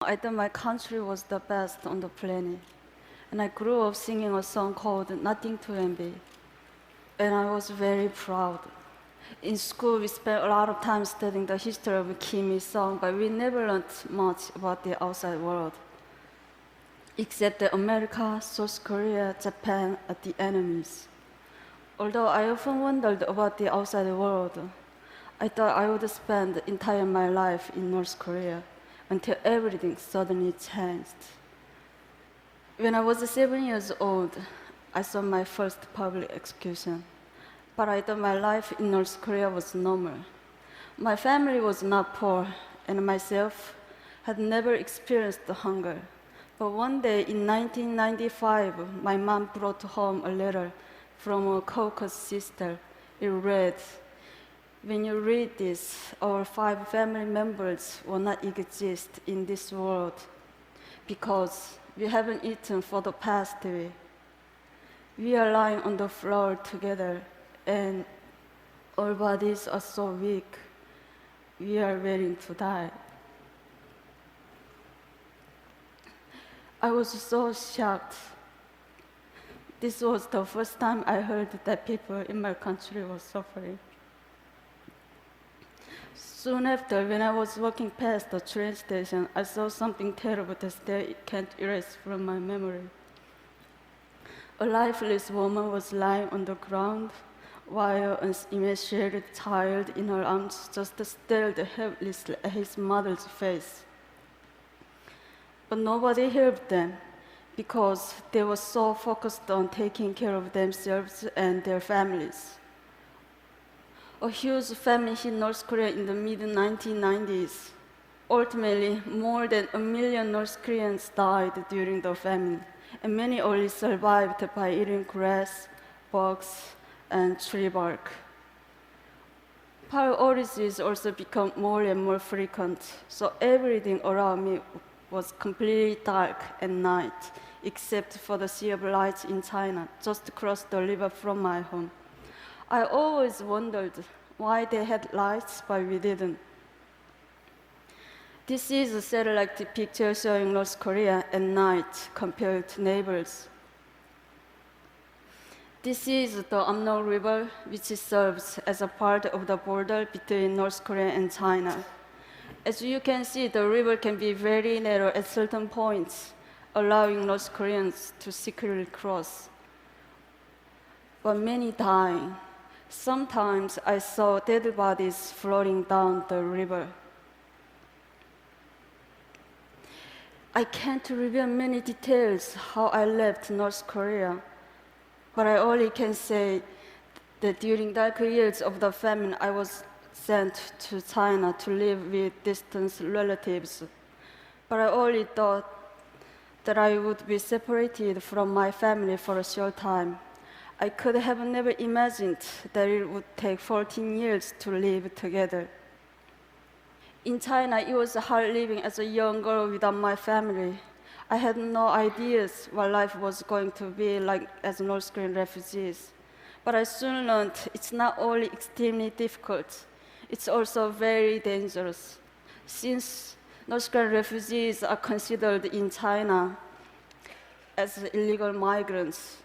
I thought my country was the best on the planet, and I grew up singing a song called Nothing to Envy, and I was very proud. In school, we spent a lot of time studying the history of Kim Il-sung, but we never learned much about the outside world, except that America, South Korea, Japan are the enemies. Although I often wondered about the outside world, I thought I would spend the entire my life in North Korea until everything suddenly changed. When I was 7 years old, I saw my first public execution, but I thought my life in North Korea was normal. My family was not poor, and myself had never experienced hunger. But one day in 1995, my mom brought home a letter from a Caucasus sister. It read, "When you read this, our 5 family members will not exist in this world because we haven't eaten for the past week. We are lying on the floor together and our bodies are so weak. We are waiting to die." I was so shocked. This was the first time I heard that people in my country were suffering. Soon after, when I was walking past the train station, I saw something terrible that still can't erase from my memory. A lifeless woman was lying on the ground while an emaciated child in her arms just stared helplessly at his mother's face. But nobody helped them because they were so focused on taking care of themselves and their families. A huge famine hit North Korea in the mid-1990s. Ultimately, more than 1 million North Koreans died during the famine, and many only survived by eating grass, bugs, and tree bark. Power outages also become more and more frequent, so everything around me was completely dark at night, except for the sea of lights in China, just across the river from my home. I always wondered why they had lights, but we didn't. This is a satellite picture showing North Korea at night compared to neighbors. This is the Amnok River, which serves as a part of the border between North Korea and China. As you can see, the river can be very narrow at certain points, allowing North Koreans to secretly cross, but many dying. Sometimes I saw dead bodies floating down the river. I can't reveal many details how I left North Korea, but I only can say that during dark years of the famine, I was sent to China to live with distant relatives. But I only thought that I would be separated from my family for a short time. I could have never imagined that it would take 14 years to live together. In China, it was hard living as a young girl without my family. I had no ideas what life was going to be like as North Korean refugees. But I soon learned it's not only extremely difficult, it's also very dangerous. Since North Korean refugees are considered in China as illegal migrants,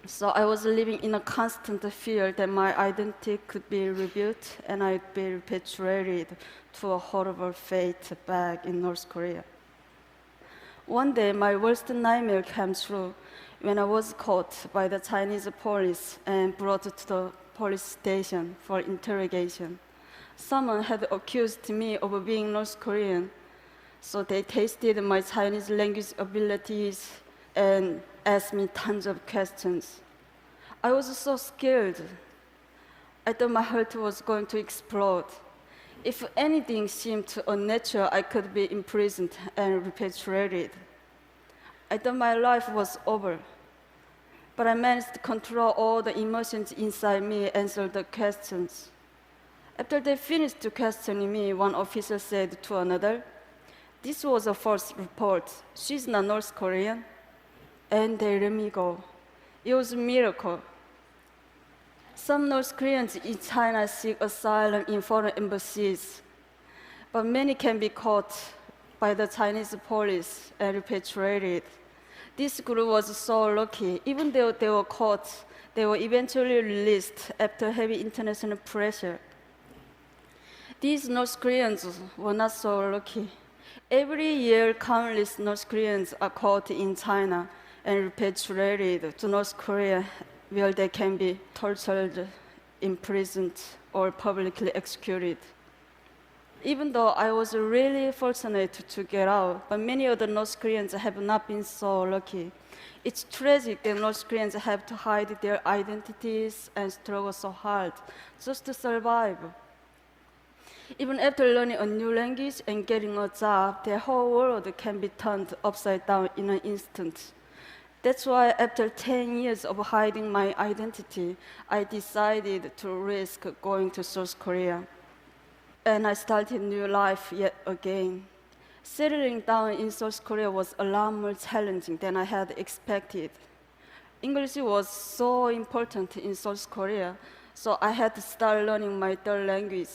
so I was living in a constant fear that my identity could be revealed and I'd be repatriated to a horrible fate back in North Korea. One day, my worst nightmare came true when I was caught by the Chinese police and brought to the police station for interrogation. Someone had accused me of being North Korean, so they tested my Chinese language abilities and asked me tons of questions. I was so scared. I thought my heart was going to explode. If anything seemed unnatural, I could be imprisoned and repatriated. I thought my life was over. But I managed to control all the emotions inside me and answer the questions. After they finished questioning me, one officer said to another, "This was a false report. She's not North Korean." And they let me go. It was a miracle. Some North Koreans in China seek asylum in foreign embassies, but many can be caught by the Chinese police and repatriated. This group was so lucky. Even though they were caught, they were eventually released after heavy international pressure. These North Koreans were not so lucky. Every year, countless North Koreans are caught in China and repatriated to North Korea, where they can be tortured, imprisoned, or publicly executed. Even though I was really fortunate to get out, but many other North Koreans have not been so lucky. It's tragic that North Koreans have to hide their identities and struggle so hard just to survive. Even after learning a new language and getting a job, their whole world can be turned upside down in an instant. That's why after 10 years of hiding my identity, I decided to risk going to South Korea. And I started a new life yet again. Settling down in South Korea was a lot more challenging than I had expected. English was so important in South Korea, so I had to start learning my third language.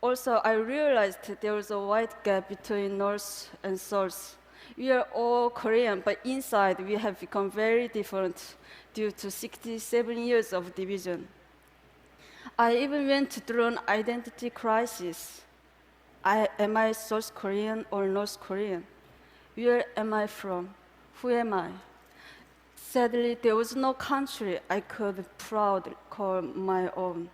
Also, I realized there was a wide gap between North and South. We are all Korean, but inside we have become very different due to 67 years of division. I even went through an identity crisis. Am I South Korean or North Korean? Where am I from? Who am I? Sadly, there was no country I could proudly call my own.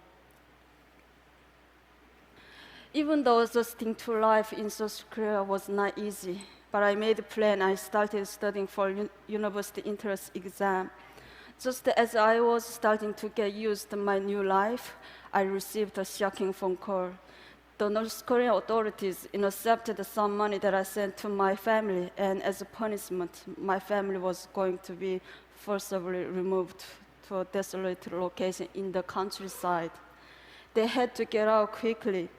Even though adjusting to life in South Korea was not easy, but I made a plan. I started studying for university entrance exam. Just as I was starting to get used to my new life, I received a shocking phone call. The North Korean authorities intercepted some money that I sent to my family, and as a punishment, my family was going to be forcibly removed to a desolate location in the countryside. They had to get out quickly.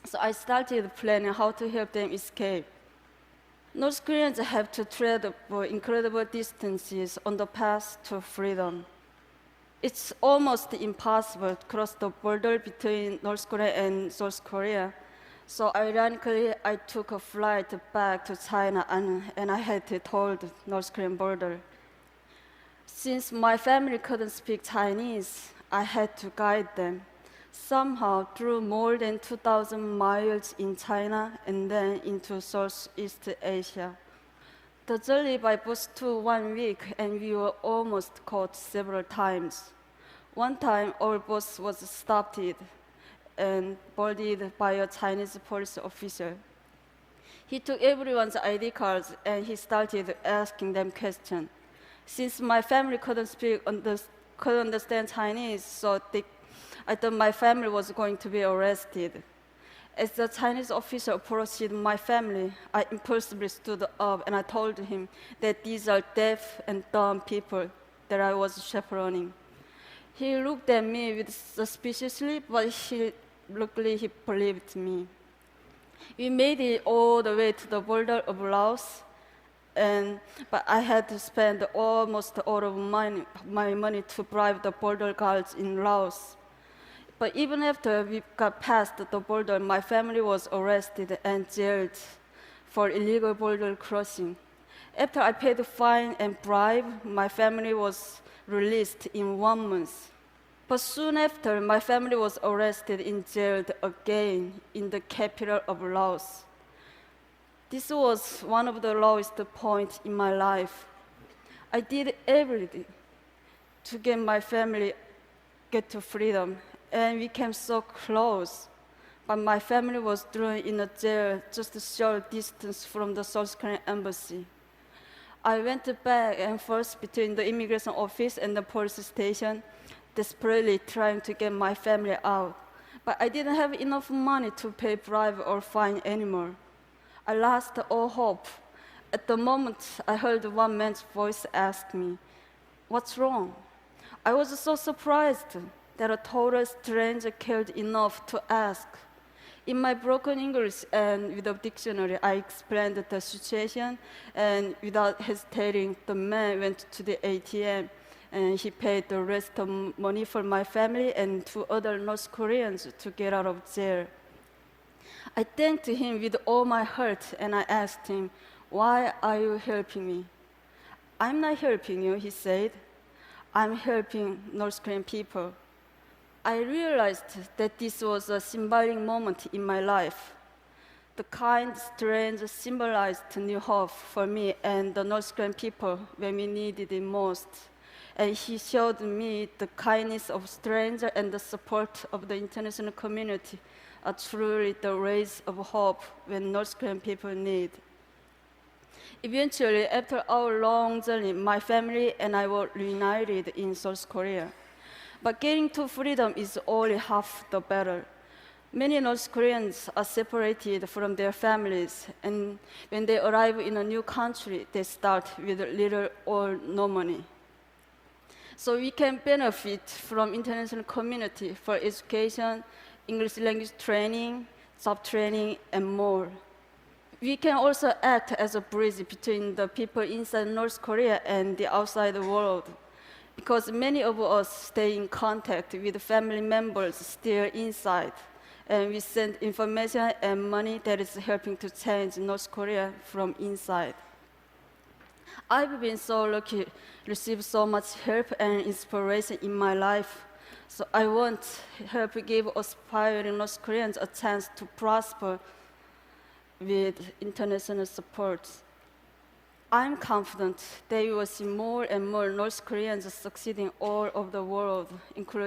So I started planning how to help them escape. North Koreans have to travel incredible distances on the path to freedom. It's almost impossible to cross the border between North Korea and South Korea. So ironically, I took a flight back to China and I had to toll the North Korean border. Since my family couldn't speak Chinese, I had to guide them. Somehow through more than 2,000 miles in China and then into Southeast Asia. The journey by bus took 1 week and we were almost caught several times. One time our bus was stopped and boarded by a Chinese police officer. He took everyone's ID cards and he started asking them questions. Since my family couldn't understand Chinese, so I thought my family was going to be arrested. As the Chinese officer approached my family, I impulsively stood up and I told him that these are deaf and dumb people that I was chaperoning. He looked at me with suspiciously, but luckily he believed me. We made it all the way to the border of Laos, but I had to spend almost all of my money to bribe the border guards in Laos. But even after we got past the border, my family was arrested and jailed for illegal border crossing. After I paid the fine and bribe, my family was released in 1 month. But soon after, my family was arrested and jailed again in the capital of Laos. This was one of the lowest points in my life. I did everything to get my family to freedom, and we came so close. But my family was thrown in a jail just a short distance from the South Korean embassy. I went back and forth between the immigration office and the police station, desperately trying to get my family out. But I didn't have enough money to pay bribe or fine anymore. I lost all hope. At the moment, I heard one man's voice ask me, "What's wrong?" I was so surprised that a total stranger cared enough to ask. In my broken English and with a dictionary, I explained the situation, and without hesitating, the man went to the ATM, and he paid the rest of money for my family and 2 other North Koreans to get out of jail. I thanked him with all my heart and I asked him, "Why are you helping me?" "I'm not helping you," he said. "I'm helping North Korean people." I realized that this was a symbolic moment in my life. The kind strange symbolized new hope for me and the North Korean people when we needed it most. And he showed me the kindness of strangers and the support of the international community are truly the rays of hope when North Korean people need. Eventually, after our long journey, my family and I were reunited in South Korea. But getting to freedom is only half the battle. Many North Koreans are separated from their families, and when they arrive in a new country, they start with little or no money. So we can benefit from international community for education, English language training, job training, and more. We can also act as a bridge between the people inside North Korea and the outside world, because many of us stay in contact with family members still inside, and we send information and money that is helping to change North Korea from inside. I've been so lucky to receive so much help and inspiration in my life. So I want to help give aspiring North Koreans a chance to prosper with international support. I'm confident that we will see more and more North Koreans succeeding all over the world, including